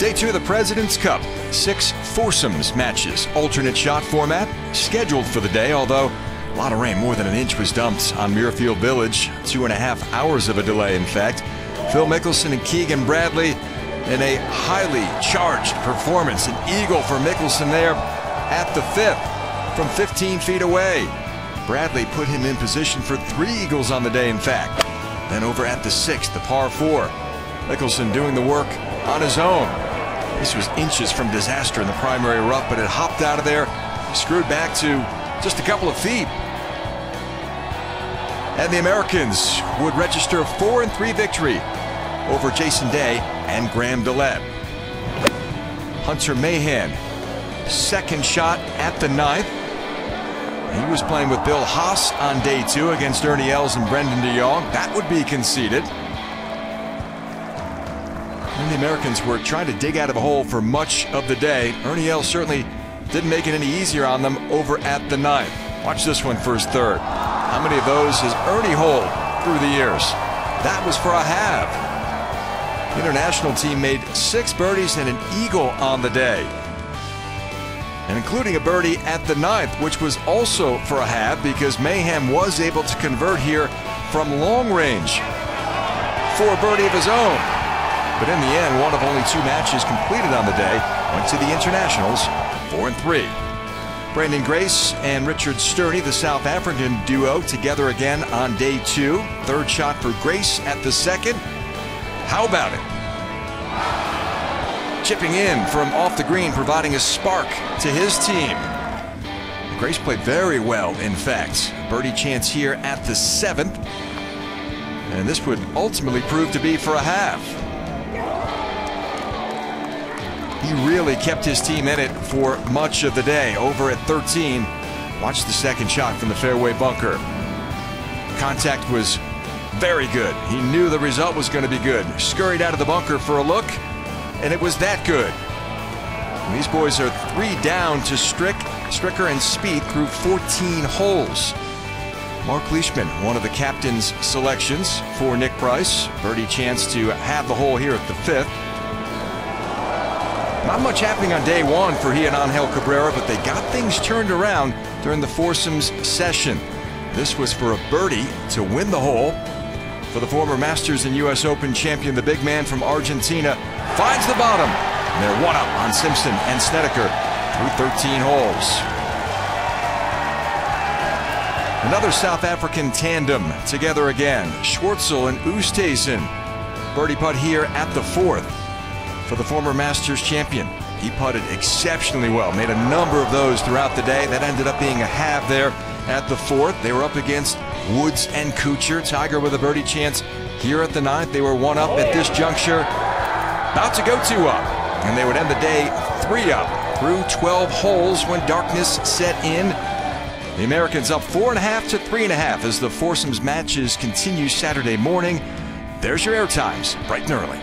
Day 2 of the President's Cup. 6 foursomes matches, alternate shot format, scheduled for the day, although a lot of rain, more than an inch was dumped on Muirfield Village. 2.5 hours of a delay, in fact. Phil Mickelson and Keegan Bradley in a highly charged performance. An eagle for Mickelson there at the 5th from 15 feet away. Bradley put him in position for 3 eagles on the day, in fact. Then over at the 6th, the par 4. Mickelson doing the work on his own. This was inches from disaster in the primary rough, but it hopped out of there, screwed back to just a couple of feet. And the Americans would register a 4-3 victory over Jason Day and Graham DeLeb. Hunter Mahan, second shot at the 9th. He was playing with Bill Haas on day 2 against Ernie Els and Brendan de Jong. That would be conceded. And the Americans were trying to dig out of a hole for much of the day. Ernie Els certainly didn't make it any easier on them over at the 9th. Watch this one for his 3rd. How many of those has Ernie holed through the years? That was for a halve. The international team made 6 birdies and an eagle on the day, and including a birdie at the 9th, which was also for a halve because Mayhem was able to convert here from long range for a birdie of his own. But in the end, one of only 2 matches completed on the day went to the internationals, 4-3. Brandon Grace and Richard Sturney, the South African duo, together again on day 2. 3rd shot for Grace at the 2nd. How about it? Chipping in from off the green, providing a spark to his team. Grace played very well, in fact. Birdie chance here at the 7th. And this would ultimately prove to be for a half. He really kept his team in it for much of the day. Over at 13, watch the 2nd shot from the fairway bunker. Contact was very good. He knew the result was going to be good. Scurried out of the bunker for a look, and it was that good. And these boys are 3 down to Stricker and Spieth through 14 holes. Mark Leishman, one of the captain's selections for Nick Price. Birdie chance to have the hole here at the 5th. Not much happening on day 1 for he and Angel Cabrera, but they got things turned around during the foursomes session. This was for a birdie to win the hole for the former Masters and U.S. Open champion. The big man from Argentina finds the bottom. And they're 1 up on Simpson and Snedeker through 13 holes. Another South African tandem together again. Schwartzel and Oosthuizen. Birdie putt here at the 4th. For the former Masters champion. He putted exceptionally well, made a number of those throughout the day. That ended up being a halve there at the 4th. They were up against Woods and Kuchar. Tiger with a birdie chance here at the 9th. They were 1 up at this juncture, about to go 2 up, and they would end the day 3 up through 12 holes when darkness set in. The Americans up 4.5 to 3.5 as the foursomes matches continue Saturday morning. There's your air times, bright and early.